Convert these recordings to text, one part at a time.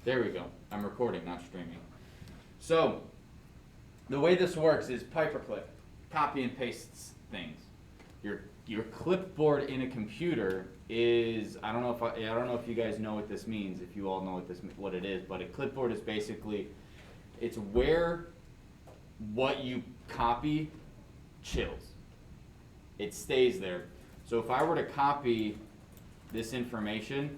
There we go. I'm recording, not streaming. So, the way this works is Pyperclip copy and pastes things. Your clipboard in a computer is I don't know if you guys know what this means. If you all know what it is, but a clipboard is basically it's where what you copy chills. It stays there. So if I were to copy this information,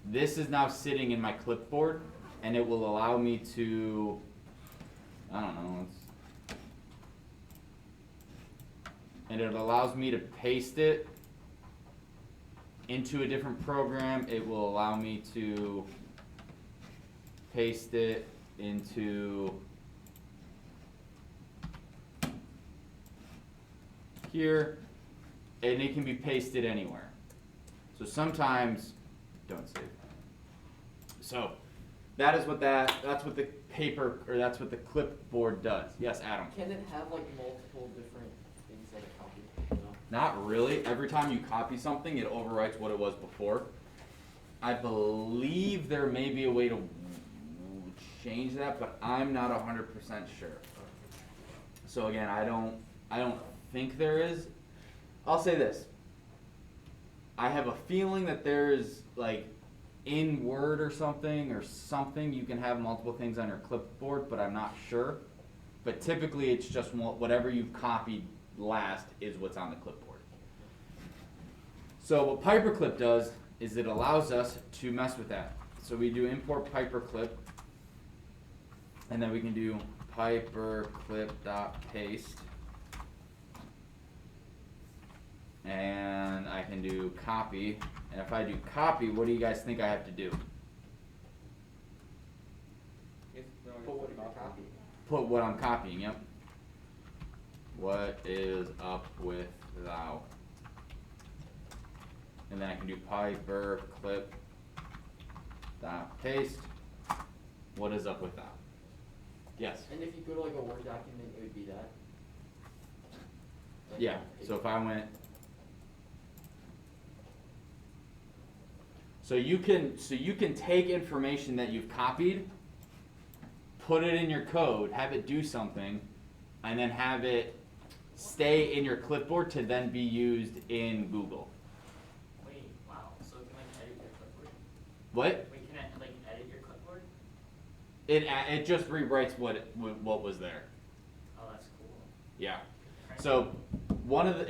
this is now sitting in my clipboard, and it will allow me to, I don't know, and it allows me to paste it into a different program. It will allow me to paste it into here, and it can be pasted anywhere. So sometimes, don't save. So that's what the paper, or that's what the clipboard does. Yes, Adam? Can it have like multiple different things that it copies? No. Not really. Every time you copy something, it overwrites what it was before. I believe there may be a way to change that, but I'm not 100% sure. So again, I don't think there is. I'll say this. I have a feeling that there's like in Word or something you can have multiple things on your clipboard, but I'm not sure. But typically it's just whatever you've copied last is what's on the clipboard. So what Pyperclip does is it allows us to mess with that. So we do import Pyperclip, and then we can do Pyperclip.paste. And I can do copy. And if I do copy, what do you guys think I have to do? Put what you're copying. Put what I'm copying, yep. What is up with thou? And then I can do Pyperclip.paste. What is up with thou? Yes? And if you go to like a Word document, it would be that? Like Yeah, so if I went, so you can take information that you've copied, put it in your code, have it do something, and then have it stay in your clipboard to then be used in Google. Wait, wow. So can I edit your clipboard? What? Wait, can I like edit your clipboard? It just rewrites what was there. Oh, that's cool. Yeah. So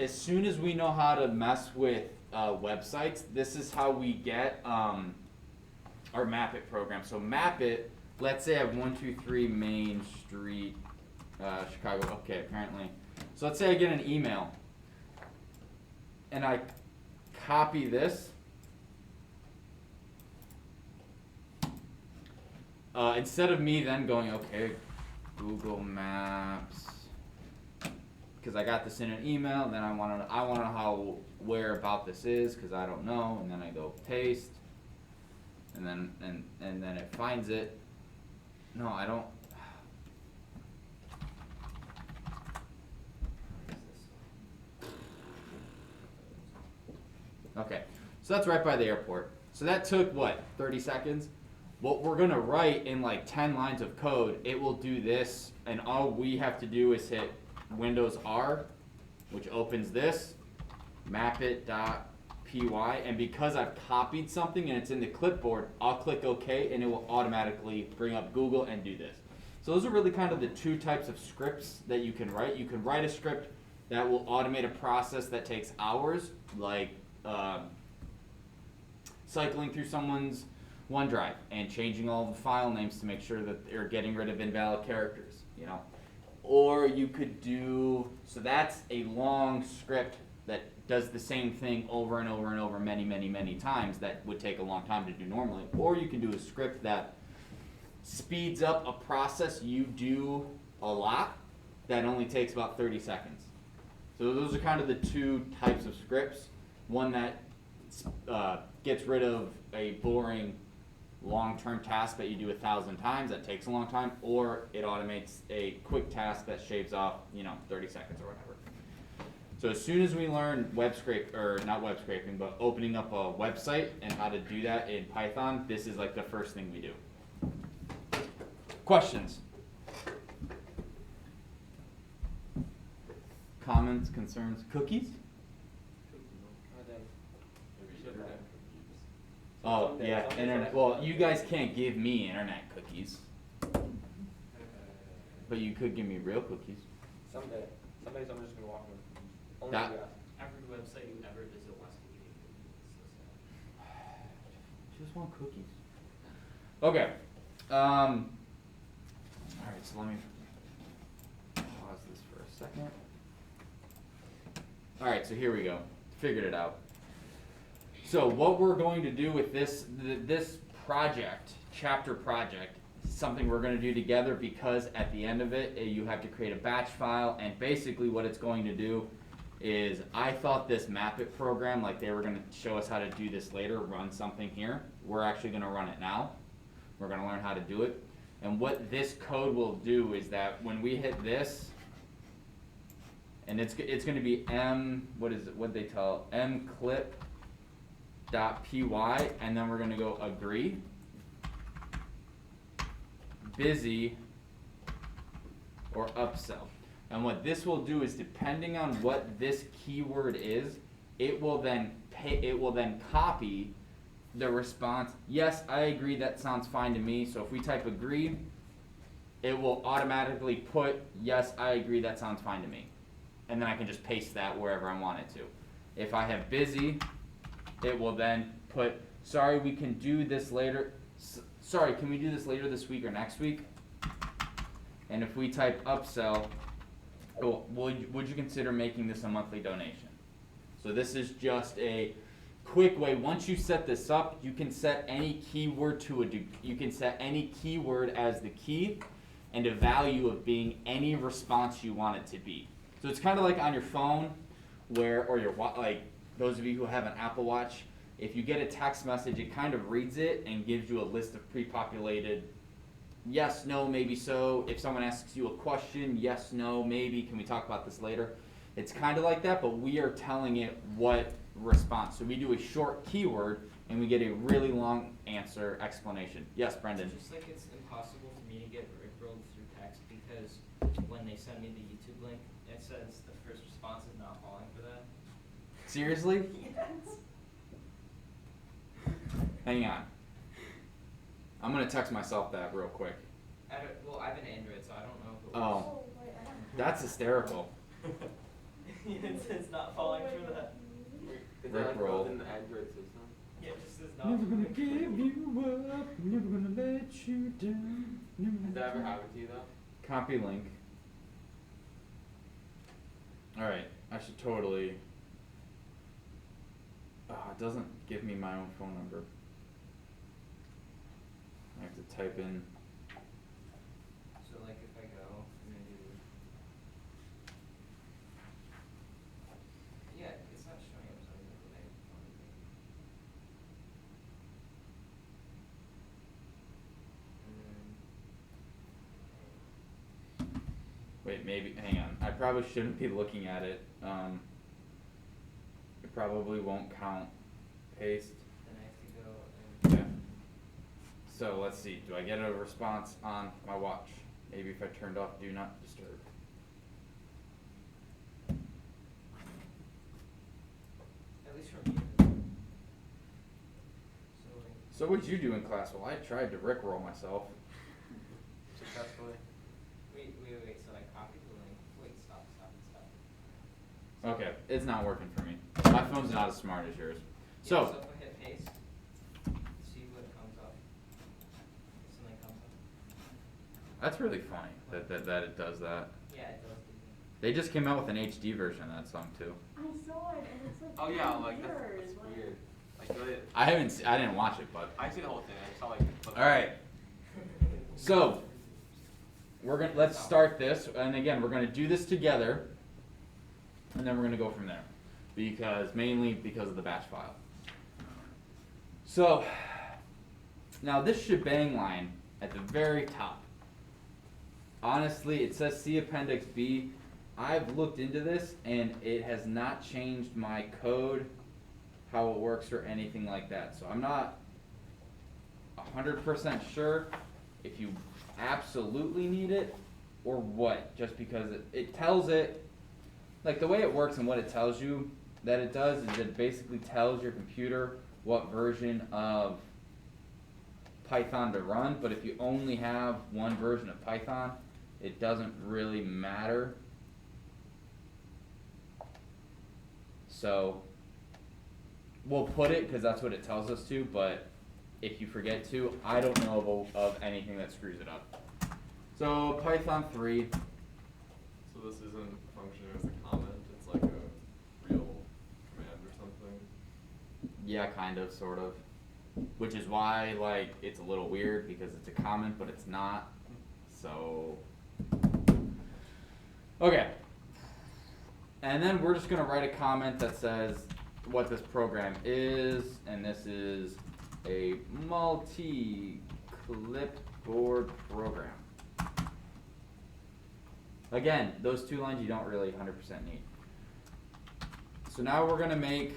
as soon as we know how to mess with websites, this is how we get our Map It program. So Map It, let's say I have 123 Main Street, Chicago. Okay, apparently. So let's say I get an email, and I copy this. Instead of me then going, okay, Google Maps, because I got this in an email, then I want to know where about this is, because I don't know, and then I go paste, and then it finds it. No, I don't. Okay, so that's right by the airport. So that took what, 30 seconds? What we're gonna write in like 10 lines of code, it will do this, and all we have to do is hit Windows R, which opens this, mapit.py, and because I've copied something and it's in the clipboard, I'll click OK, and it will automatically bring up Google and do this. So those are really kind of the two types of scripts that you can write. You can write a script that will automate a process that takes hours, like cycling through someone's OneDrive and changing all the file names to make sure that they're getting rid of invalid characters, you know. Or you could do, so that's a long script that does the same thing over and over and over many, many, many times that would take a long time to do normally. Or you can do a script that speeds up a process you do a lot that only takes about 30 seconds. So those are kind of the two types of scripts. One that gets rid of a boring long-term task that you do 1,000 times that takes a long time, or it automates a quick task that shaves off, 30 seconds or whatever. So as soon as we learn not web scraping, but opening up a website and how to do that in Python, this is like the first thing we do. Questions? Comments, concerns, cookies? Are they? Oh, Someday- yeah, someday internet. someone- Well, you guys can't give me internet cookies, but you could give me real cookies. Someday someone's just gonna walk with cookies. Only That- if you ask. Every website you ever visit wants to give you cookies. So sad. Just want cookies. Okay. Alright, so let me pause this for a second. Alright, so here we go. Figured it out. So what we're going to do with this project, chapter project, is something we're going to do together because at the end of it, you have to create a batch file, and basically what it's going to do is I thought this Map It program, like they were going to show us how to do this later, run something here. We're actually going to run it now. We're going to learn how to do it. And what this code will do is that when we hit this, and it's going to be mclip.py, and then we're going to go agree, busy, or upsell. And what this will do is, depending on what this keyword is, it will then copy the response. Yes, I agree, that sounds fine to me. So if we type agree, it will automatically put yes, I agree, that sounds fine to me. And then I can just paste that wherever I want it to. If I have busy, it will then put, sorry, we can do this later. Sorry, can we do this later this week or next week? And if we type upsell, would you consider making this a monthly donation? So this is just a quick way. Once you set this up, you can set any keyword you can set any keyword as the key and a value of being any response you want it to be. So it's kind of like on your phone, or your like those of you who have an Apple Watch. If you get a text message, it kind of reads it and gives you a list of pre-populated yes, no, maybe so. If someone asks you a question, yes, no, maybe, can we talk about this later? It's kind of like that, but we are telling it what response. So we do a short keyword and we get a really long answer explanation. Yes, Brendan? Just like it's impossible for me to get rickrolled through text because when they send me the YouTube link, it says the first response is not falling for that. Seriously? Yes. Hang on. I'm going to text myself that real quick. I have an Android, so I don't know if it Oh, works. that's hysterical. It's not falling for that. Is Rick that like roll. built in the Android system? Yeah, it just says not Never gonna falling for give that. you up, never gonna let you down. Has that ever happened to you though? Copy link. Alright, I should totally. It doesn't give me my own phone number. I have to type in. So like if I go and I do, yeah, it's not showing up. So I'm gonna go back to phone again. And then Wait, maybe. Hang on. I probably shouldn't be looking at it. It probably won't count. Paste. then I have to go and Yeah. So let's see. Do I get a response on my watch? Maybe if I turned off Do Not Disturb. at least from you. So like, So what'd you do in class? Well, I tried to rickroll myself. Successfully. wait. So I copied the link. Wait, stop. Okay, it's not working for me. My phone's not as smart as yours. Yeah, So, if I hit paste, see what comes up. Something comes up. that's really funny that it does that. Yeah, it does. They just came out with an HD version of that song too. I saw it and it's like Oh yeah, 10 like years. that's weird. Like really, I didn't watch it, but. I see the whole thing. I saw like. All right. So, let's start this, and again, we're gonna do this together, and then we're gonna go from there, mainly because of the batch file. So, now this shebang line at the very top. Honestly, it says see Appendix B. I've looked into this, and it has not changed my code, how it works, or anything like that. So I'm not 100% sure, if you absolutely need it, or what, just because it tells it, like the way it works and what it tells you that it does is it basically tells your computer what version of Python to run, but if you only have one version of Python, it doesn't really matter. So we'll put it because that's what it tells us to, but if you forget to, I don't know of anything that screws it up. So Python 3. So this isn't functioning as a comment, it's like a real command or something? Yeah, kind of, sort of. Which is why, like, it's a little weird because it's a comment, but it's not. So, okay. And then we're just gonna write a comment that says what this program is, and this is a multi-clipboard program. Again, those 2 lines you don't really 100% need. So now we're gonna make,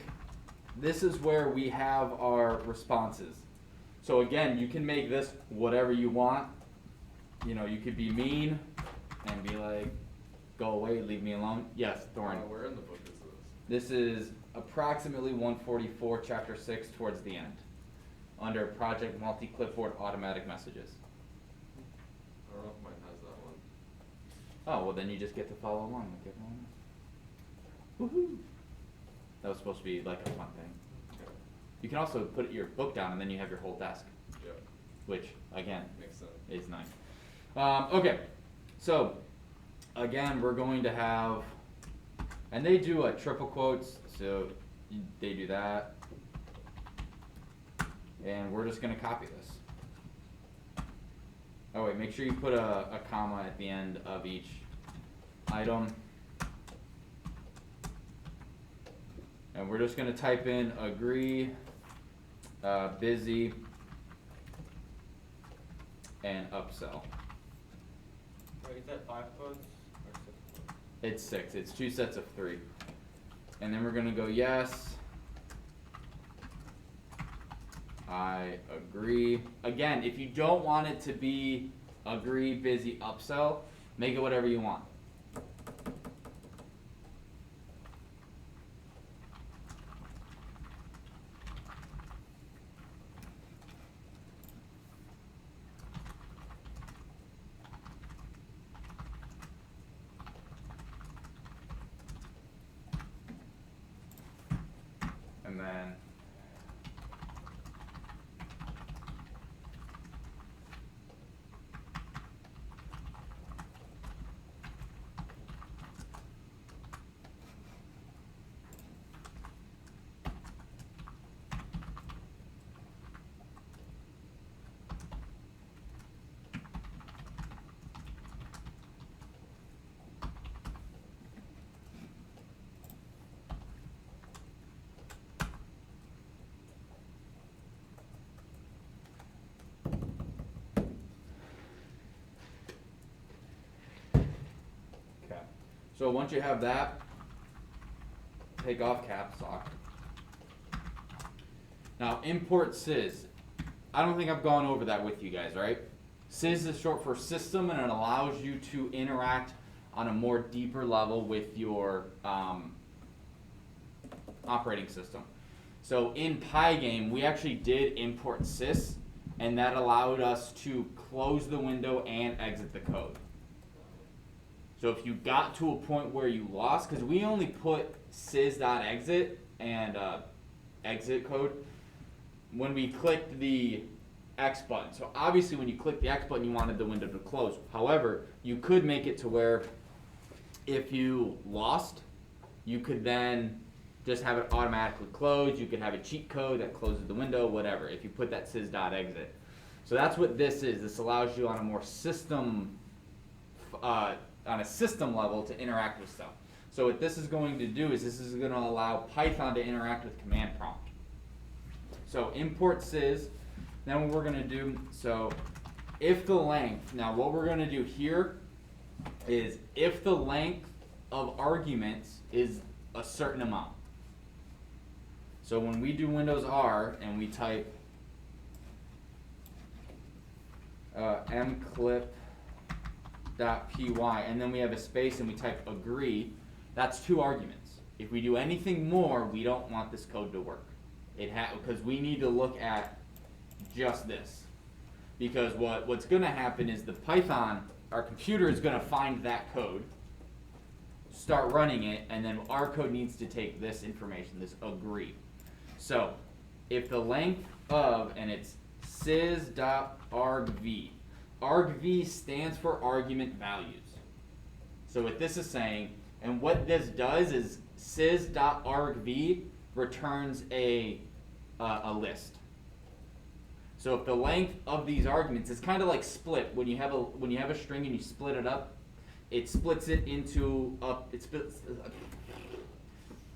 this is where we have our responses. So again, you can make this whatever you want. You know, you could be mean and be like, go away, leave me alone. Yes, Thorin. Where in the book is this? This is approximately 144, chapter 6, towards the end, under Project Multi-Clipboard Automatic Messages. I don't know if mine has that one. Oh, well then you just get to follow along like everyone else. Woohoo! That was supposed to be like a fun thing. Okay. You can also put your book down and then you have your whole desk, Yep. which, again, Makes sense. is nice. Okay, so again, we're going to have, and they do triple quotes, so they do that. And we're just gonna copy this. Oh wait, make sure you put a comma at the end of each item. And we're just gonna type in agree, busy, and upsell. Wait, is that 5 quotes or 6 quotes? It's 6, it's 2 sets of 3. And then we're gonna go yes, I agree. Again, if you don't want it to be agree, busy, upsell, make it whatever you want. And then so once you have that, take off caps lock. Now import sys. I don't think I've gone over that with you guys, right? Sys is short for system, and it allows you to interact on a more deeper level with your operating system. So in Pygame, we actually did import sys, and that allowed us to close the window and exit the code. So if you got to a point where you lost, because we only put sys.exit and exit code when we clicked the X button. So obviously when you click the X button, you wanted the window to close. However, you could make it to where if you lost, you could then just have it automatically close. You could have a cheat code that closes the window, whatever, if you put that sys.exit. So that's what this is. This allows you on a more system on a system level to interact with stuff. So what this is going to do is this is going to allow Python to interact with command prompt. So import sys, then what we're going to do, so if the length, now what we're going to do here is if the length of arguments is a certain amount. So when we do Windows R and we type mclip.py, and then we have a space and we type agree, that's 2 arguments. If we do anything more, we don't want this code to work. Because we need to look at just this. Because what's going to happen is the Python, our computer is going to find that code, start running it, and then our code needs to take this information, this agree. So if the length of, and it's sys.argv, argv stands for argument values. So what this is saying, and what this does is sys.argv returns a list. So if the length of these arguments is kind of like split, when you have a string and you split it up, it splits it into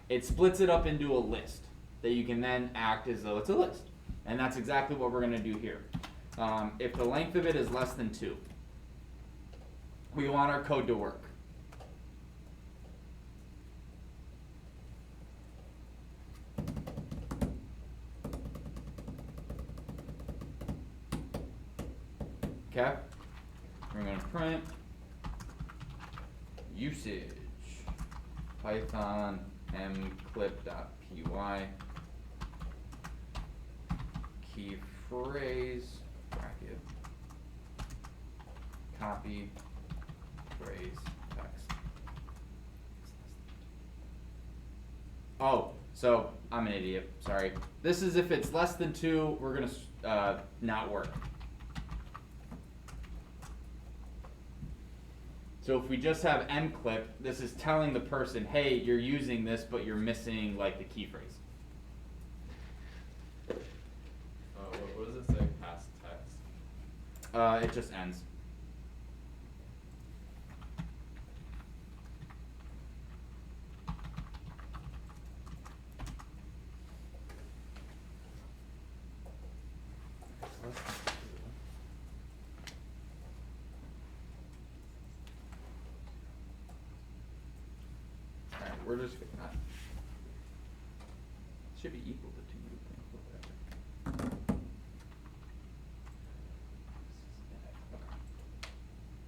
it splits it up into a list that you can then act as though it's a list. And that's exactly what we're going to do here. If the length of it is less than 2, we want our code to work. Okay? We're going to print usage python mclip.py key phrase bracket copy phrase text. Oh, so I'm an idiot. Sorry. This is if it's less than 2, we're going to not work. So if we just have mclip, this is telling the person, hey, you're using this, but you're missing like the key phrase. What does it say past text? It just ends. We're just gonna, should be equal to 2.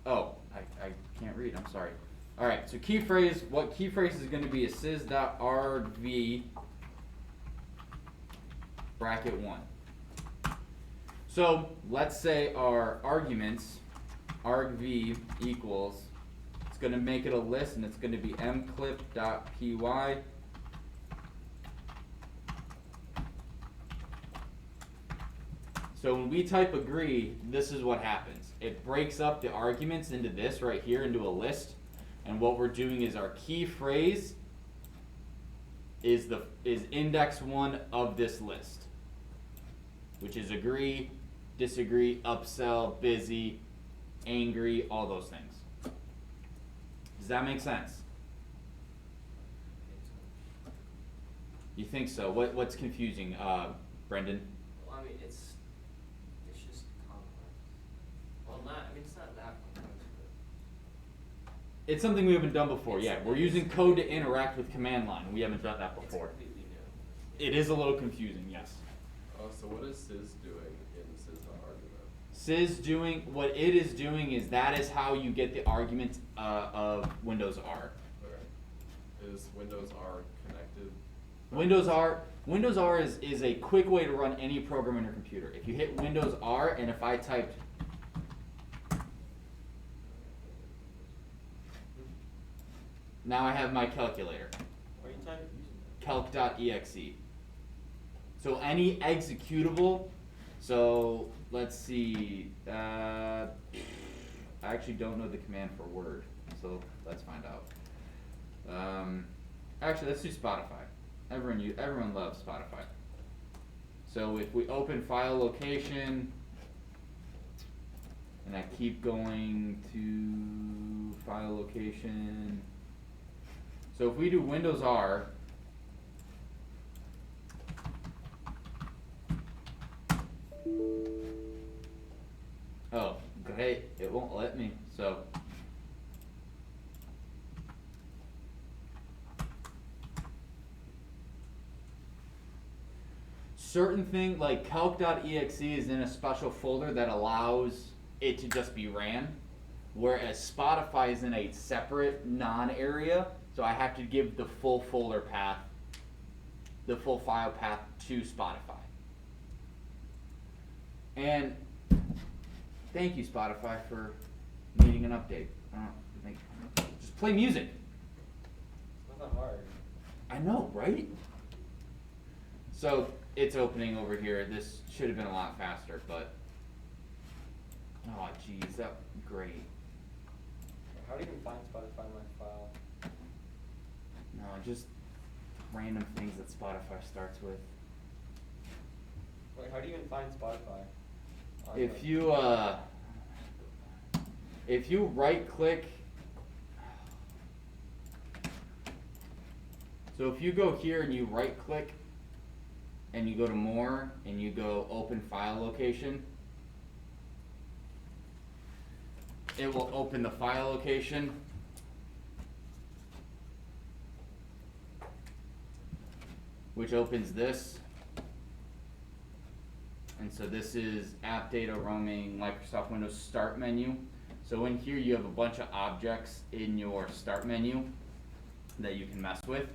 Oh, I can't read, I'm sorry. Alright, so key phrase, what key phrase is going to be is sys.argv bracket 1. So let's say our arguments, argv equals, it's going to make it a list, and it's going to be mclip.py so when we type agree, this is what happens. It breaks up the arguments into this right here, into a list, and what we're doing is our key phrase is index 1 of this list, which is agree, disagree, upsell, busy, angry, all those things. Does that make sense? You think so? What's confusing, Brendan? Well, I mean, it's just complex. Well, it's not that complex, but It's something we haven't done before. Yeah, we're using code to interact with command line. We haven't done that it's before. completely new. It is a little confusing, yes. Oh, so what is sys doing in sys.argument? Sys doing, what it is doing is that is how you get the argument of Windows R. Okay. Is Windows R connected? Windows R is a quick way to run any program on your computer. If you hit Windows R, and if I typed now I have my calculator, Why are you typing using that? calc.exe. So any executable, so let's see, I actually don't know the command for Word, so let's find out. Actually, let's do Spotify. Everyone loves Spotify. So if we open file location, and I keep going to file location, so if we do Windows R, oh, great, it won't let me, so. Certain thing, like calc.exe is in a special folder that allows it to just be ran, whereas Spotify is in a separate non-area, so I have to give the full folder path, the full file path to Spotify. And thank you, Spotify, for needing an update. Just play music. It's not that hard. I know, right? So it's opening over here. This should have been a lot faster, but oh geez, that great. How do you even find Spotify in my file? No, just random things that Spotify starts with. Wait, how do you even find Spotify? On, If like- you right click, so if you go here and you right click and you go to more and you go open file location, it will open the file location. Which opens this. And so this is app data roaming Microsoft Windows start menu. So in here you have a bunch of objects in your start menu that you can mess with.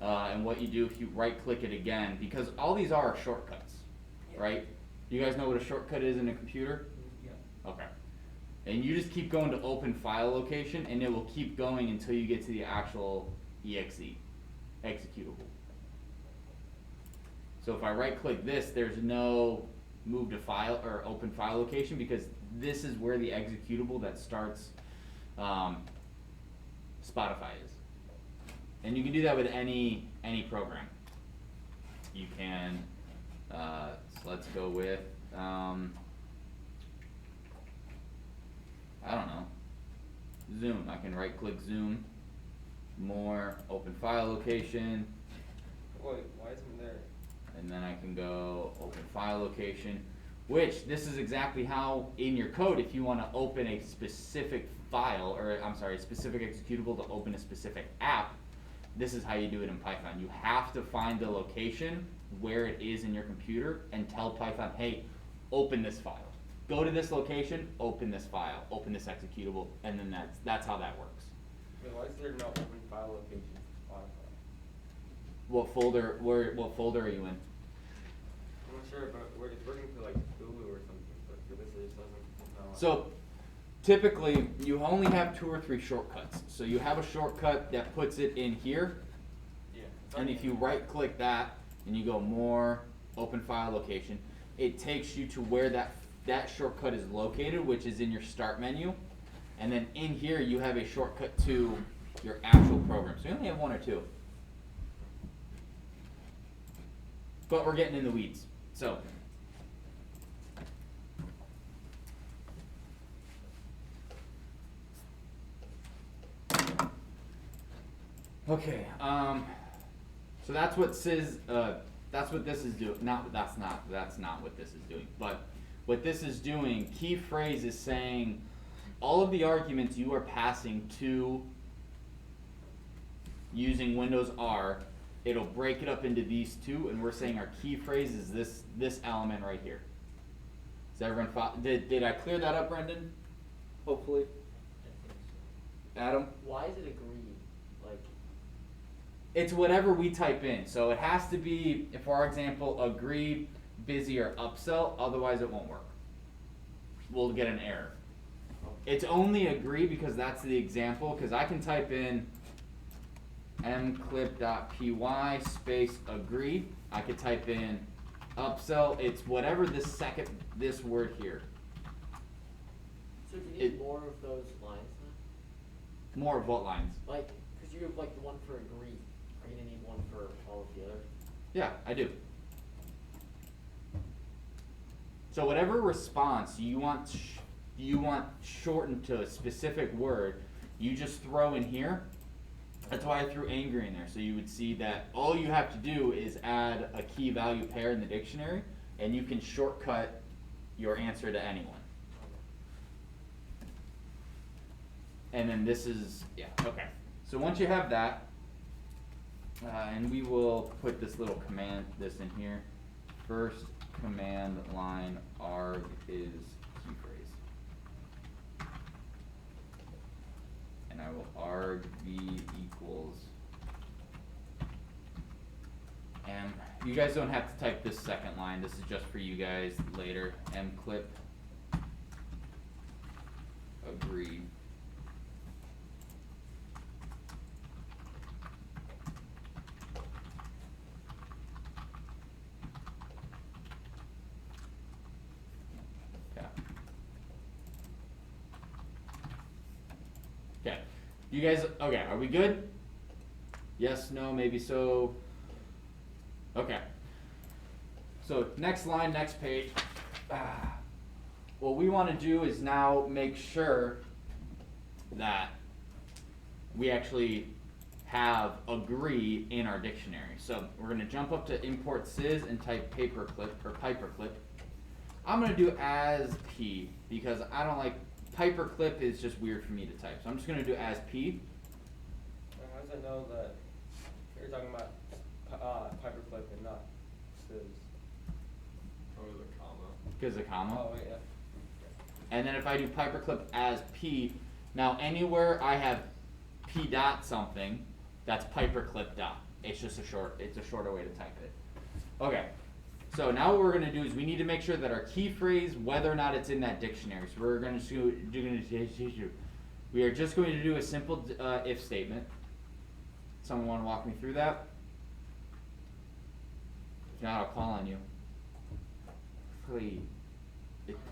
And what you do if you right click it again, because all these are shortcuts, right? You guys know what a shortcut is in a computer? Yeah. Okay. And you just keep going to open file location and it will keep going until you get to the actual exe, executable. So if I right click this, there's no move to file or open file location because this is where the executable that starts Spotify is. And you can do that with any program. You can, so let's go with, I don't know, Zoom. I can right click Zoom, more, open file location, Wait, why isn't there? and then I can go open file location, which this is exactly how in your code, if you want to open a specific file, or I'm sorry, a specific executable to open a specific app, this is how you do it in Python. You have to find the location where it is in your computer and tell Python, hey, open this file. Go to this location, open this file, open this executable, and then that's how that works. Wait, why is there no open file location for Spotify? What folder are you in? I'm not sure, but it's working for like Hulu or something, but for this it just doesn't. So typically you only have 2 or 3 shortcuts. So you have a shortcut that puts it in here, Yeah. and if you right click that and you go more, open file location, it takes you to where that shortcut is located, which is in your start menu. And then in here you have a shortcut to your actual program. So you only have 1 or 2. But we're getting in the weeds. So okay, so that's what that's what this is doing. That's not what this is doing. But what this is doing, key phrase is saying all of the arguments you are passing to using Windows R, it'll break it up into these 2, and we're saying our key phrase is this element right here. Does everyone follow? Did I clear that up, Brendan? Hopefully. I think so. Adam? Why is it agreed? Like, It's whatever we type in. So it has to be, if for example, agree, busy, or upsell, otherwise it won't work. We'll get an error. It's only agree because that's the example, because I can type in mclip.py space agree. I could type in upsell. It's whatever this word here. So do you need more of those lines then? More of what lines? Like, because you have like the one for agree. Are you gonna need one for all of the others? Yeah, I do. So whatever response you want shortened to a specific word, you just throw in here. That's why I threw angry in there. So you would see that all you have to do is add a key value pair in the dictionary, and you can shortcut your answer to anyone. And then this is, yeah, okay. So once you have that, and we will put this little command, this in here. First command line arg is key phrase. arg v equals m. You guys don't have to type this second line. This is just for you guys later. Mclip agree. Okay. You guys, okay, are we good? Yes, no, maybe so. Okay. So next line, next page. What we want to do is now make sure that we actually have agree in our dictionary. So we're going to jump up to import sys and type paperclip or Pyperclip. I'm going to do as p because I don't like Pyperclip is just weird for me to type. So I'm just going to do as p. How does it know that you're talking about Pyperclip and not Sizz? Probably the comma. Because the comma. Oh, wait, yeah. And then if I do Pyperclip as p, now anywhere I have p dot something, that's Pyperclip dot. It's just it's a shorter way to type it. Okay. So now what we're going to do is we need to make sure that our key phrase, whether or not it's in that dictionary. So we're going to we are just going to do a simple if statement. Someone want to walk me through that? If not, I'll call on you. Please. I don't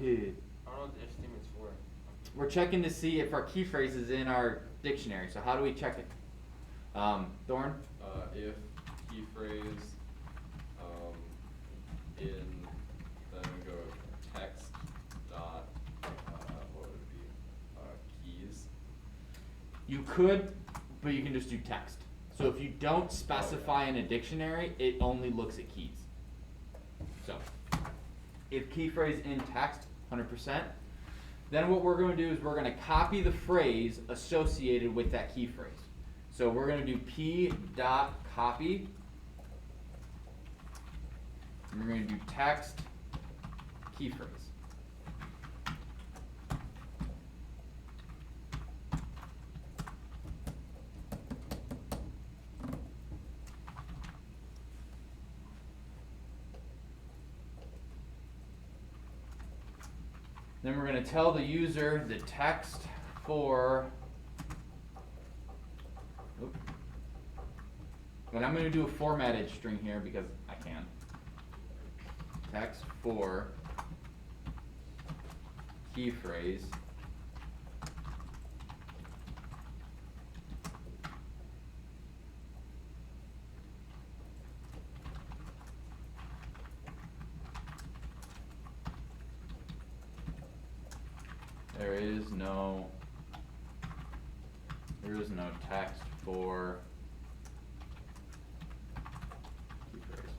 know what the if statement's for. We're checking to see if our key phrase is in our dictionary. So how do we check it? Thorn? If key phrase in, then we go text dot, what would it be, keys. You could, but you can just do text. So if you don't specify in a dictionary, it only looks at keys. So if key phrase in text, 100%, then what we're going to do is we're going to copy the phrase associated with that key phrase. So we're going to do p dot copy. And we're going to do text key phrase. Then we're going to tell the user the text for, and I'm going to do a formatted string here because I can. Text for key phrase there is no text for key phrase.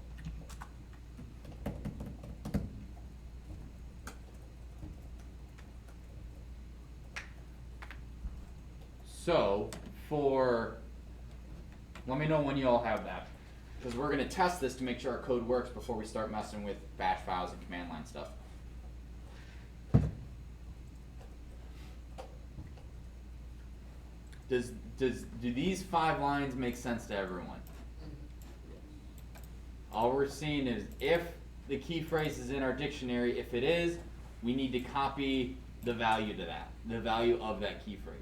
So let me know when you all have that, because we're going to test this to make sure our code works before we start messing with bash files and command line stuff. Do these 5 lines make sense to everyone? All we're seeing is if the key phrase is in our dictionary, if it is, we need to copy the value to that, the value of that key phrase.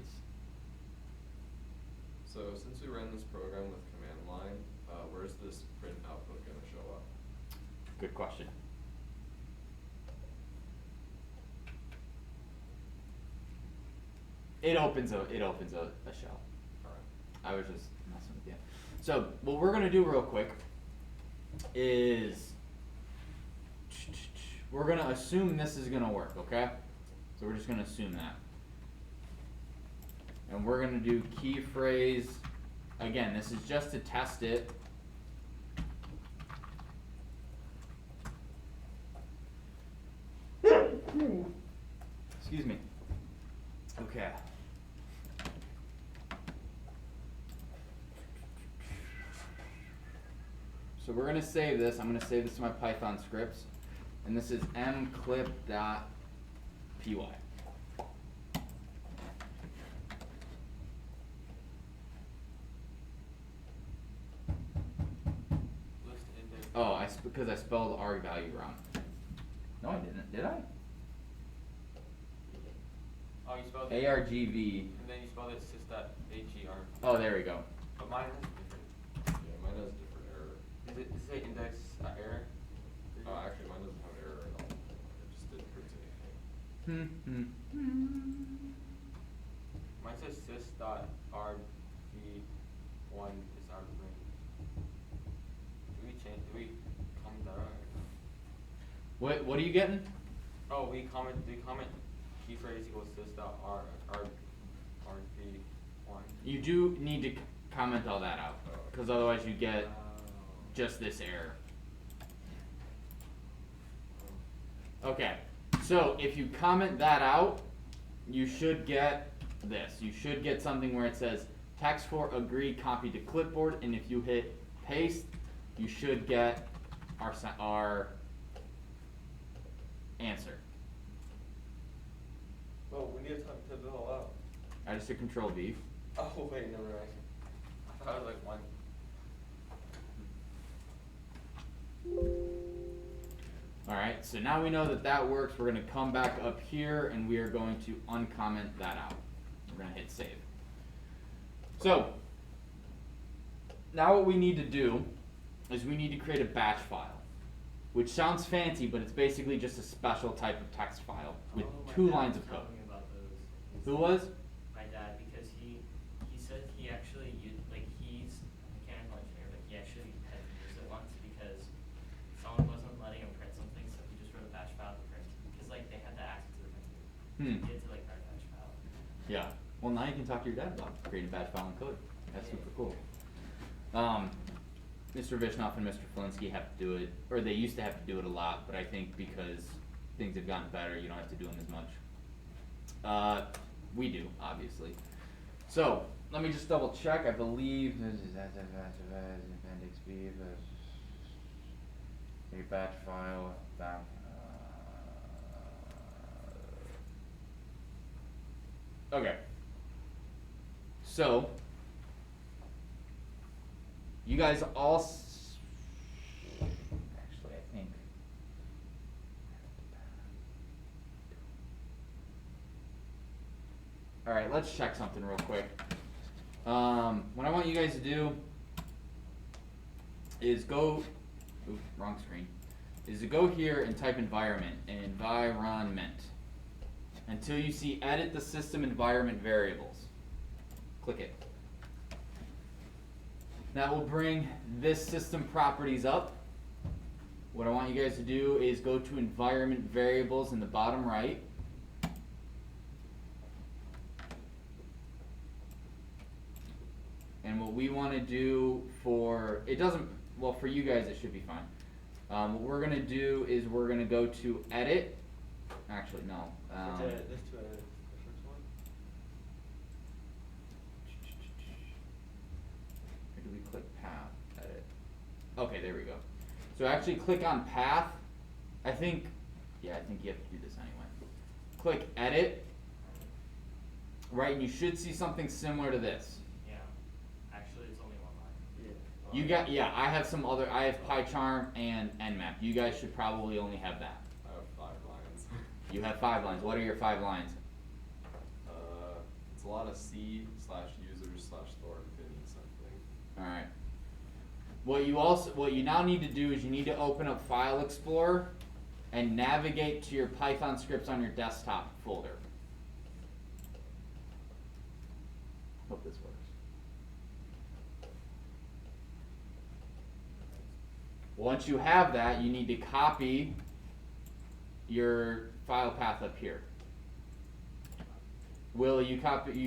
So since we ran this program with command line, where's this print output going to show up? Good question. It opens a shell. I was just messing with you. So what we're gonna do real quick is we're gonna assume this is gonna work, okay? So we're just gonna assume that. And we're gonna do key phrase. Again, this is just to test it. Excuse me. Okay. So we're going to save this. I'm going to save this to my Python scripts. And this is mclip.py. because I spelled arg value wrong. No, I didn't. Did I? Oh, you spelled it. ARGV. And then you spelled it sys.her. Oh, there we go. But mine is different. Yeah, mine has different error. Is it say index error? Oh, actually, mine doesn't have error at all. It just didn't print anything. Mine says sys.rv1 is our ring. Do we comment that out? What are you getting? Oh, we comment key phrase equals sys.rv1. You do need to comment all that out, because otherwise you get just this error. Okay, so if you comment that out, you should get this. You should get something where it says text for agree copy to clipboard, and if you hit paste, you should get our answer. Oh, we need to type it all out. I just hit Control V. Oh wait, no, right. I thought it was like one. Alright, so now we know that that works. We're going to come back up here and we are going to uncomment that out. We're going to hit save. So, now what we need to do is we need to create a batch file, which sounds fancy, but it's basically just a special type of text file with Oh, my 2 dad lines was of code. telling me about those. Who was? My dad, because he said he actually used, like, he's a mechanical engineer, but he actually had to use it once because someone wasn't letting him print something, so he just wrote a batch file to print. Because, like, they had the access to the printer. He had to, like, write a batch file. Yeah. Well, now you can talk to your dad about creating a batch file in code. That's super cool. Mr. Vishnoff and Mr. Flinsky have to do it, or they used to have to do it a lot, but I think because things have gotten better, you don't have to do them as much. We do, obviously. So, let me just double check. I believe this is appendix B, a batch file, okay. So, you guys all, actually I think, alright, let's check something real quick. What I want you guys to do is go, oops, wrong screen, is to go here and type environment, until you see edit the system environment variables. Click it. That will bring this system properties up. What I want you guys to do is go to environment variables in the bottom right. And what we want to do for, it doesn't, well for you guys it should be fine. What we're going to do is we're going to go to edit. Actually, no. There's 2 edits. The first one? Or do we click path, edit? Okay, there we go. So actually click on path. I think you have to do this anyway. Click edit. Right, and you should see something similar to this. Yeah. Actually, it's only one line. Yeah. You got, yeah, I have some other, I have PyCharm and Nmap. You guys should probably only have that. I have 5 lines. You have 5 lines. What are your 5 lines? It's a lot of C/users/store infinity something. Alright. What you now need to do is you need to open up File Explorer and navigate to your Python scripts on your desktop folder. Hope this works. Once you have that, you need to copy your file path up here. Will, you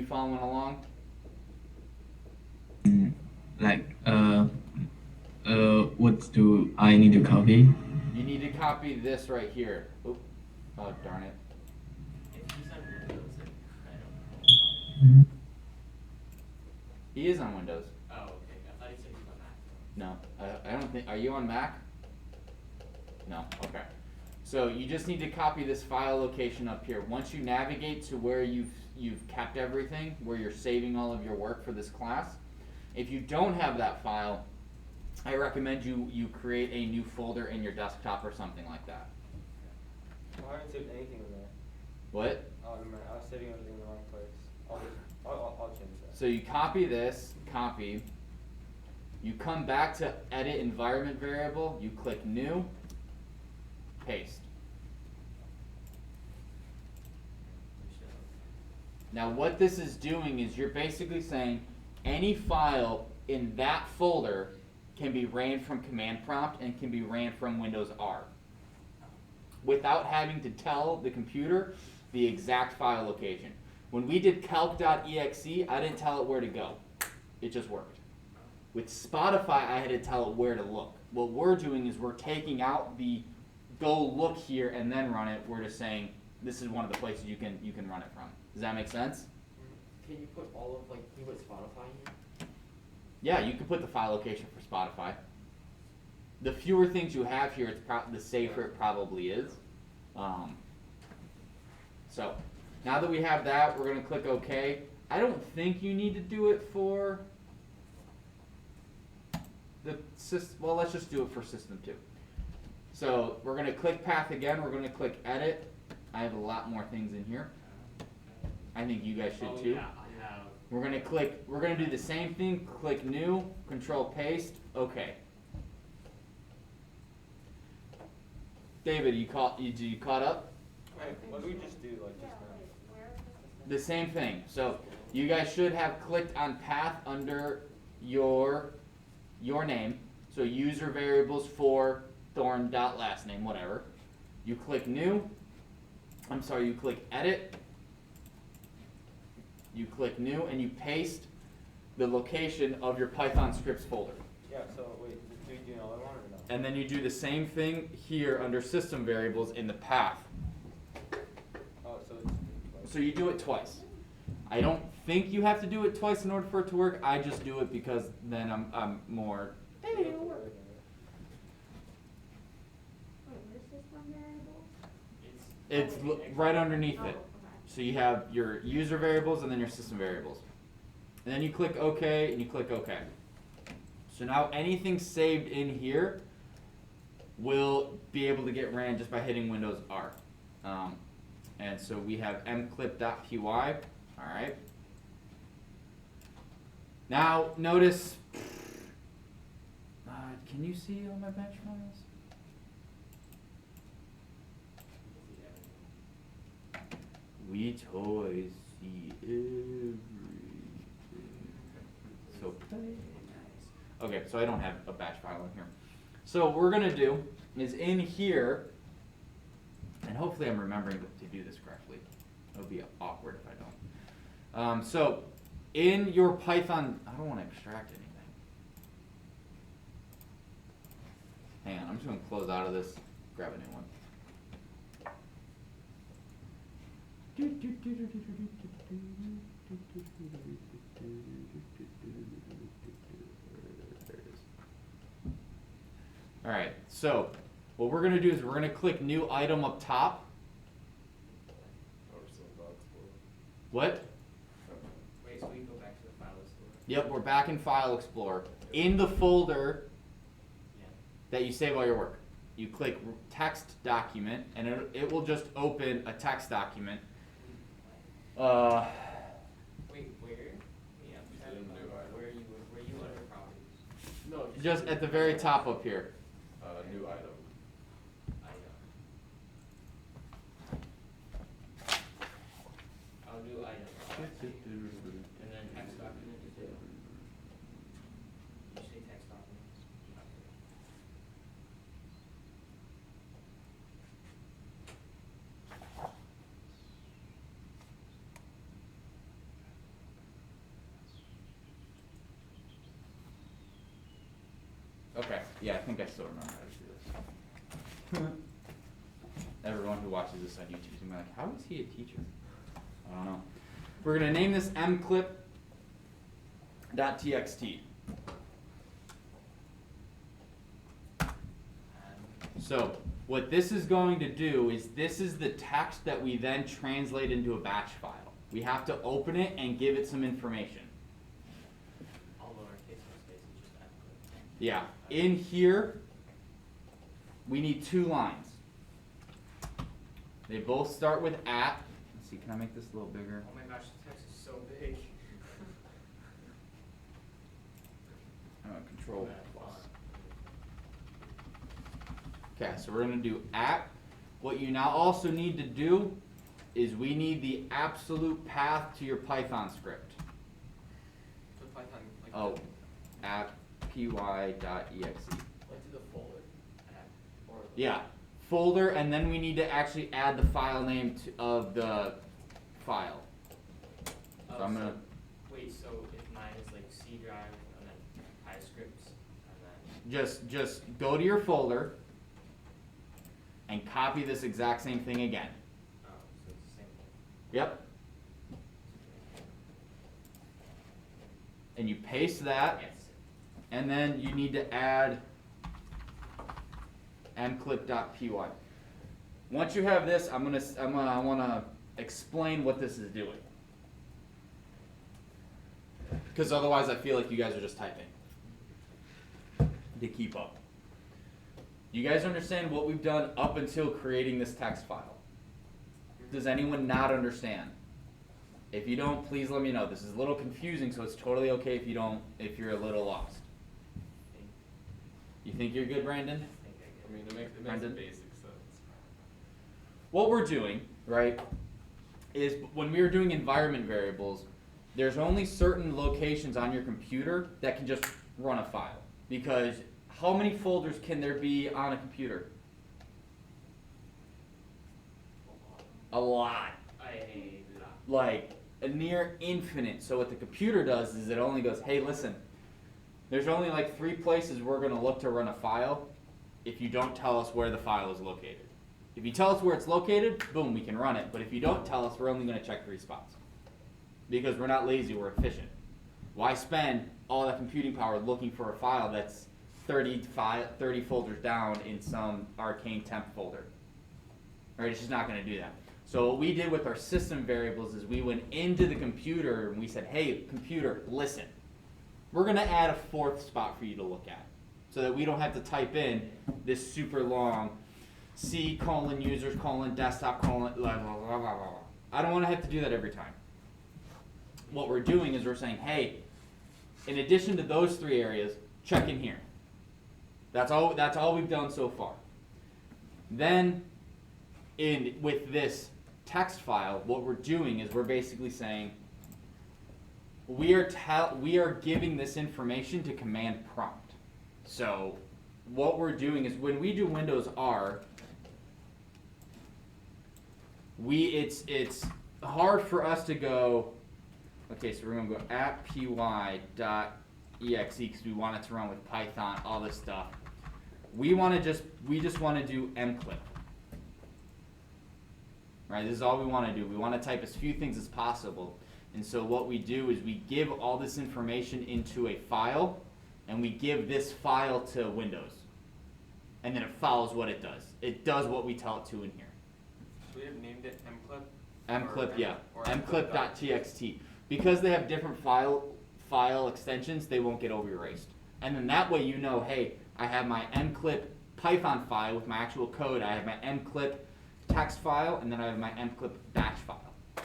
following along? What do I need to copy? You need to copy this right here. Oop. Oh, darn it. If he's on Windows, I don't know. He is on Windows. Oh, okay. I thought he said he was on Mac. No, I don't think, are you on Mac? No, okay. So you just need to copy this file location up here. Once you navigate to where you've kept everything, where you're saving all of your work for this class, if you don't have that file, I recommend you create a new folder in your desktop or something like that. Well, I haven't saved anything in there. What? Oh, never mind. I was saving everything in the wrong place. I'll change that. So you copy this, copy. You come back to edit environment variable, you click new, paste. Now what this is doing is you're basically saying any file in that folder can be ran from command prompt and can be ran from Windows R without having to tell the computer the exact file location. When we did calc.exe, I didn't tell it where to go. It just worked. With Spotify, I had to tell it where to look. What we're doing is we're taking out the go look here and then run it. We're just saying this is one of the places you can run it from. Does that make sense? Can you put all of, like, can you put Spotify in here? Yeah, you can put the file location for Spotify. The fewer things you have here, the safer it probably is. So, now that we have that, we're going to click OK. I don't think you need to do it for the system. Well, let's just do it for system 2. So, we're going to click path again. We're going to click edit. I have a lot more things in here. I think you guys should too. Yeah, I have. We're gonna do the same thing, click new, control paste, okay. David, you caught up? Wait, what do we just do, like, just now? The same thing. So you guys should have clicked on path under your name. So user variables for Thorn.lastname, whatever. You click new. You click edit. You click new and you paste the location of your Python scripts folder. Yeah, so wait, do we do another one or no? And then you do the same thing here under system variables in the path. Oh, so it's So you do it twice. I don't think you have to do it twice in order for it to work. I just do it because then I'm more. Wait, It's right underneath it. So you have your user variables and then your system variables. And then you click OK and you click OK. So now anything saved in here will be able to get ran just by hitting Windows R. And so we have mclip.py. Alright. Now notice, can you see all my batch files? We toys see everything. So play nice. Okay, so I don't have a batch file in here. So what we're gonna do is in here, and hopefully I'm remembering to do this correctly. It would be awkward if I don't. So in your Python, I don't want to extract anything. Hang on, I'm just gonna close out of this, grab a new one. Alright, so what we're going to do is we're going to click new item up top. Or some bugs for it. What? Wait, so we can go back to the file explorer? Yep, we're back in File Explorer. In the folder Yeah. that you save all your work, you click text document and it will just open a text document. Wait, where? Yeah, You said a new item. where you under properties? No, Just at the very top up here. New item. I'll do item. And then text document is due. You say text documents. Okay, yeah, I think I still remember how to do this. Everyone who watches this on YouTube is gonna be like, how is he a teacher? I don't know. We're gonna name this mclip.txt. So what this is going to do is this is the text that we then translate into a batch file. We have to open it and give it some information. All lowercase, no space, it's just Yeah, in here, we need 2 lines. They both start with at. Let's see, can I make this a little bigger? Oh my gosh, the text is so big. Control That plus. font. Okay, so we're gonna do at. What you now also need to do is we need the absolute path to your Python script. So Python, like. Oh, at py.exe. Like to the folder? Or the- Yeah, folder, and then we need to actually add the file name of the file. So I'm gonna, Wait, so if mine is like C drive and then PyScripts and then. just go to your folder and copy this exact same thing again. Oh, so it's the same thing. Yep. And you paste that, Yes. and then you need to add mclip.py. Once you have this, I want to explain what this is doing. Because otherwise I feel like you guys are just typing to keep up. You guys understand what we've done up until creating this text file? Does anyone not understand? If you don't, please let me know. This is a little confusing, so it's totally okay if if you're a little lost. You think you're good, Brandon? I mean, it makes Brendan? basic sense. What we're doing, right, is when we were doing environment variables, there's only certain locations on your computer that can just run a file. Because how many folders can there be on a computer? A lot. Like a near infinite. So what the computer does is it only goes, hey, listen, there's only like 3 places we're going to look to run a file if you don't tell us where the file is located. If you tell us where it's located, boom, we can run it. But if you don't tell us, we're only going to check 3 spots. Because we're not lazy, we're efficient. Why spend all that computing power looking for a file that's 30 folders down in some arcane temp folder? Right? It's just not going to do that. So what we did with our system variables is we went into the computer and we said, hey, computer, listen. We're going to add a 4th spot for you to look at so that we don't have to type in this super long C:users:desktop:, blah, blah, blah, blah, blah. I don't want to have to do that every time. What we're doing is we're saying, hey, in addition to those 3 areas, check in here. That's all we've done so far. Then with this text file, what we're doing is we're basically saying we are giving this information to command prompt. So what we're doing is when we do Windows R, it's hard for us to go, okay, so we're going to go at py.exe because we want it to run with Python, all this stuff. We just want to do mclip. Right, this is all we want to do. We want to type as few things as possible. And so what we do is we give all this information into a file, and we give this file to Windows. And then it follows what it does. It does what we tell it to in here. We have named it mclip. Mclip, yeah. Or Mclip.txt. Because they have different file extensions, they won't get over erased. And then that way you know, hey, I have my mclip Python file with my actual code. I have my mclip text file, and then I have my mclip bash file. So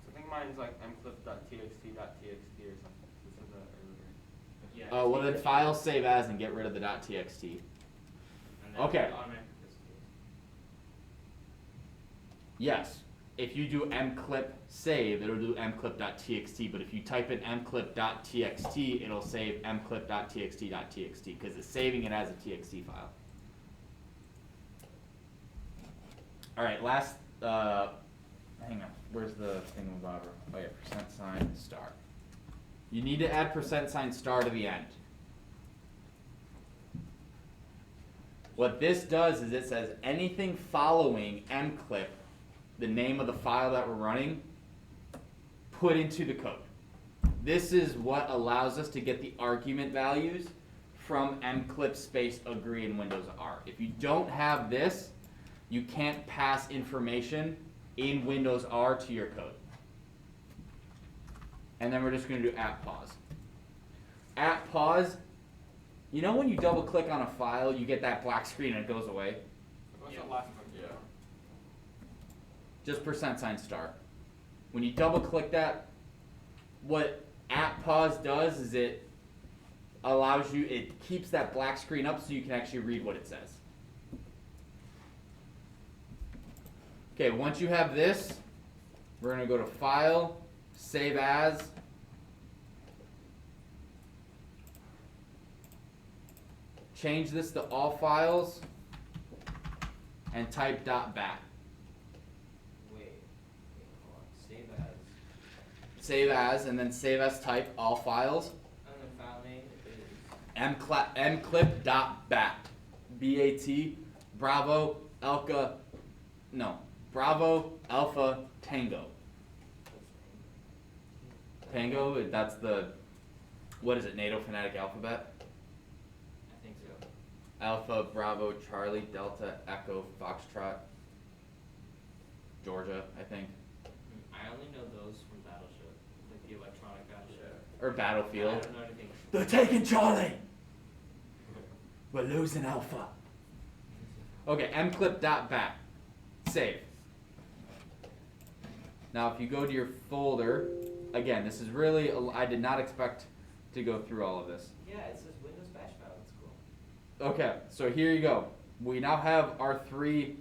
I think mine's like mclip.txt.txt or something. This is earlier. Yeah. Oh, well then file save as and get rid of the .txt. And then Okay. it automatically disappears. Yes. If you do mclip save, it'll do mclip.txt, but if you type in mclip.txt, it'll save mclip.txt.txt because it's saving it as a txt file. All right, last, hang on, where's the thingamabobber? Oh yeah, %sign star. You need to add %sign star to the end. What this does is it says anything following mclip, the name of the file that we're running, put into the code. This is what allows us to get the argument values from mclip space agree in Windows R. If you don't have this, you can't pass information in Windows R to your code. And then we're just going to do @pause. @pause You know when you double click on a file, you get that black screen and it goes away? What's Yeah. the last one? Yeah. Just %. When you double click that, what app pause does is it allows you, it keeps that black screen up so you can actually read what it says. Okay, once you have this, we're gonna go to File, Save As. Change this to all files and type .bat. Wait, hold on. Save as. Save as, and then save as type all files. And the file name is mclip.bat. B-A-T, Bravo, Elka, no, Bravo, Alpha, Tango. Tango, that's the, what is it, NATO phonetic alphabet? I think so. Alpha, Bravo, Charlie, Delta, Echo, Foxtrot, Georgia, I think. I only know those from Battleship, like the electronic Battleship. Or I Battlefield. don't know anything. They're taking Charlie! We're losing Alpha. Okay, mclip.bat. Save. Now if you go to your folder, again, this is really, I did not expect to go through all of this. Yeah, it says Windows Bash file. That's cool. Okay, so here you go. We now have our 3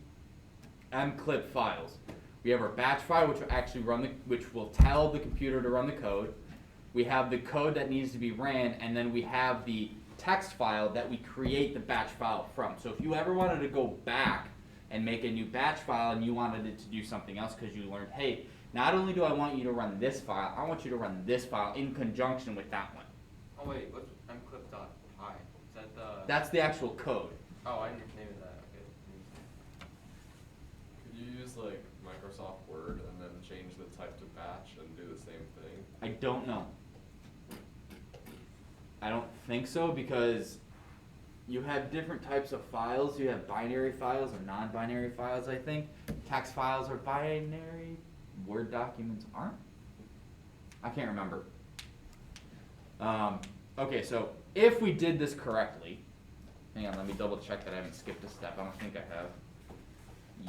mclip files. We have our batch file, which will actually which will tell the computer to run the code. We have the code that needs to be ran, and then we have the text file that we create the batch file from. So if you ever wanted to go back and make a new batch file and you wanted it to do something else because you learned, hey, not only do I want you to run this file, I want you to run this file in conjunction with that one. Oh wait, what's mclip.py? Is that the? That's the actual code. Oh, I didn't name that. Okay. Could you use like Microsoft Word and then change the type to batch and do the same thing? I don't know. I don't think so because you have different types of files. You have binary files or non-binary files, I think. Text files are binary. Word documents aren't. I can't remember. Okay, so if we did this correctly, hang on, let me double check that I haven't skipped a step. I don't think I have.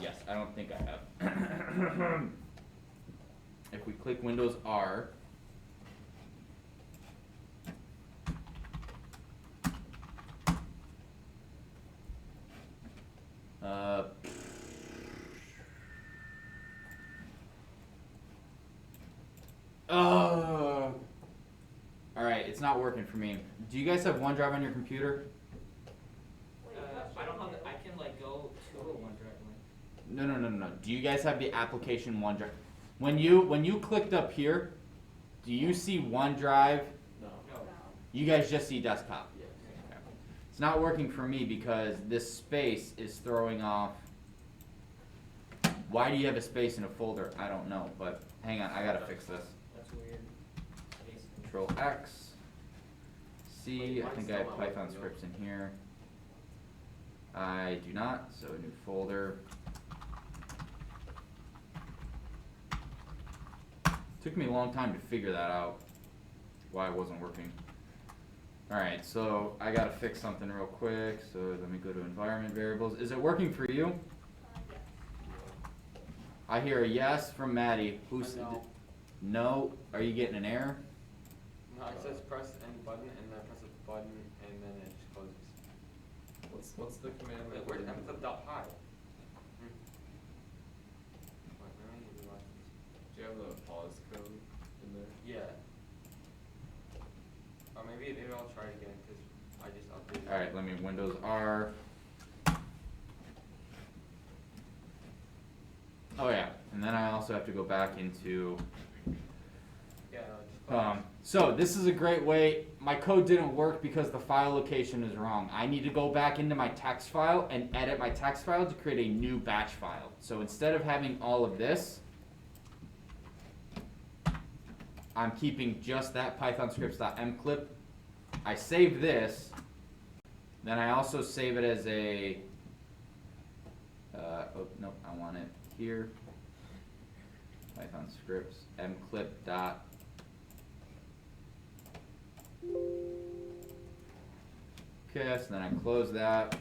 Yes, I don't think I have. If we click Windows R, alright, it's not working for me. Do you guys have OneDrive on your computer? I don't have. I can like go to a OneDrive link. No. Do you guys have the application OneDrive? When you clicked up here, do you see OneDrive? No. No. You guys just see desktop. Yes. Okay. It's not working for me because this space is throwing off. Why do you have a space in a folder? I don't know, but hang on, I gotta fix this. That's weird. Space. Control X. C, Wait, I mine's think I have still not Python working, scripts in here. I do not, so new folder. Took me a long time to figure that out, why it wasn't working. Alright, so I gotta fix something real quick, so let me go to environment variables. Is it working for you? I hear a yes from Maddie. Who's No. no? Are you getting an error? No, it says press any button and then I press a button and then it just closes. What's the command? Wait, that where's we're- mclip.py? Wait, let me realize this. Do you have the pause code in there? Yeah. Or maybe I'll try it again because I just updated. Alright, let me Windows R. Oh yeah, and then I also have to go back into Yeah, no, just close. so this is a great way. My code didn't work because the file location is wrong. I need to go back into my text file and edit my text file to create a new batch file. So instead of having all of this, I'm keeping just that Python scripts.mclip. I save this, then I also save it as a, oh nope, I want it here. Python scripts mclip dot. Okay, so then I close that.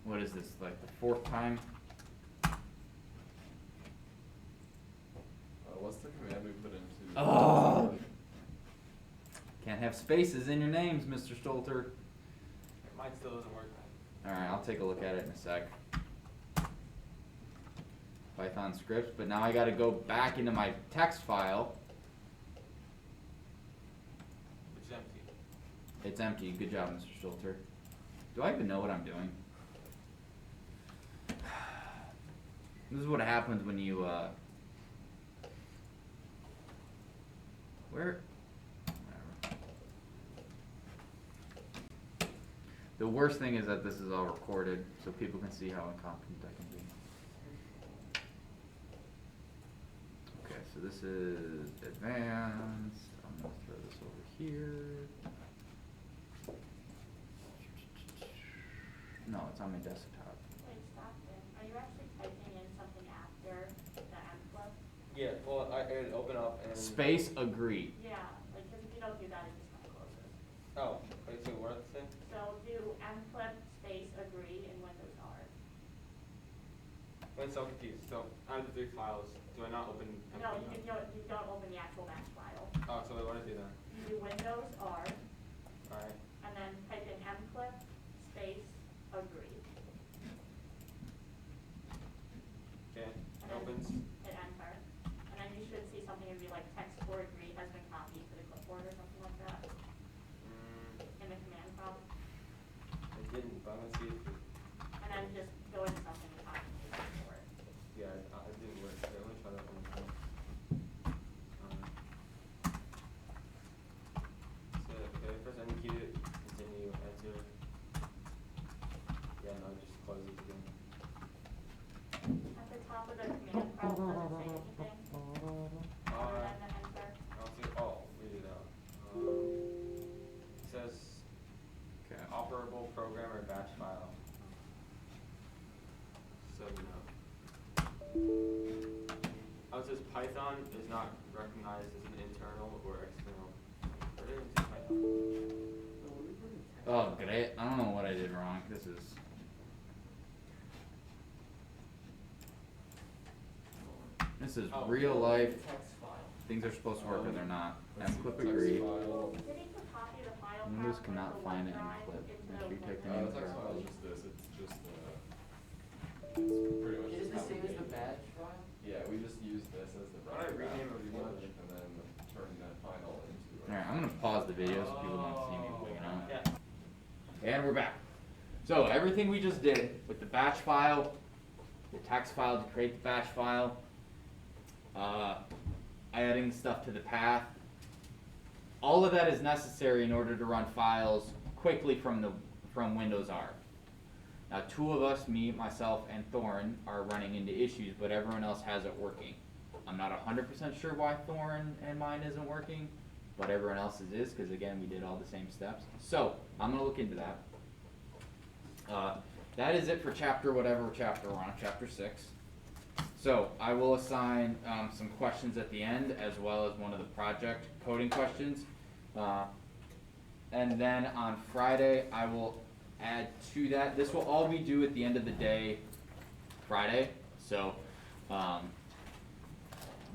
What is this, like the fourth time? What's the command we put into? Oh! Can't have spaces in your names, Mr. Stolter. Mine still doesn't work. Alright, I'll take a look at it in a sec. Python scripts, but now I gotta go back into my text file. It's empty. It's empty. Good job, Mr. Stolter. Do I even know what I'm doing? This is what happens when you, where? Whatever. The worst thing is that this is all recorded, so people can see how incompetent I can be. Okay, so this is advanced. I'm gonna throw this over here. No, it's on my desktop. Wait, stop it. Are you actually typing in something after the Pyperclip? Yeah, well, it open up and. Space agree. Yeah, like, cause if you don't do that, it just kinda closes. Oh, wait, so what does it say? So do Pyperclip space agree in Windows R. I'm so confused. So out of the 3 files, do I not open? No, MP? you don't open the actual batch file. Oh, so wait, what do I do then? You do Windows R, Alright. and then type in Pyperclip space agree. Okay, And it then opens. hit enter. And then you should see something and be like text for agree has been copied to the clipboard or something like that in the command prompt. It didn't, but I'm gonna see if it, And then just go into something and copy and paste it for it. yeah, it didn't work. Okay, let me try that one more time. So, okay, press any key to continue, enter. Yeah, no, just close it again. At the top of the command prompt, does it say anything other than the enter? I'll see, oh, read it out. It says Okay. operable program or batch file. So no. Oh, it says Python is not recognized as an internal or external. Or it is Python. Oh, great. I don't know what I did wrong. This is. This is Oh. real life. Text file. Things are supposed to work or they're not. Let's see Clip the text agree. file. Did he put copy of the file Windows path cannot from find the it in OneDrive clip. into Make the sure you type the Windows? name The text file is correctly. just this, it's just it's pretty much It is just the how we same as the made it. badge file? Yeah, we just use this as the Why don't I rename it pretty much, Windows? and then turn that file into a. Alright, I'm gonna pause the video so people don't see me wigging out. Yeah. And we're back. So everything we just did with the batch file, the text file to create the batch file, adding stuff to the path, all of that is necessary in order to run files quickly from Windows R. Now 2 of us, me, myself, and Thorin, are running into issues, but everyone else has it working. I'm not 100% sure why Thorin and mine isn't working, but everyone else's is, because again, we did all the same steps. So, I'm going to look into that. That is it for whatever chapter we're on, chapter 6. So, I will assign some questions at the end, as well as one of the project coding questions. And then on Friday, I will add to that. This will all be due at the end of the day, Friday. So,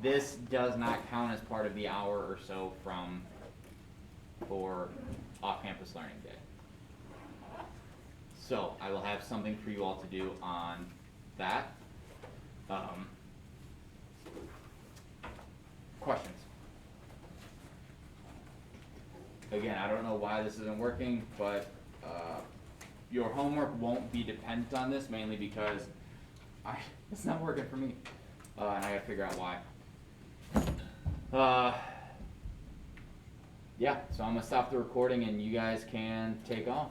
this does not count as part of the hour or so for off-campus learning day. So, I will have something for you all to do on that. Questions? Again, I don't know why this isn't working, but your homework won't be dependent on this, mainly because it's not working for me, and I gotta figure out why. Yeah, so I'm gonna stop the recording and you guys can take off.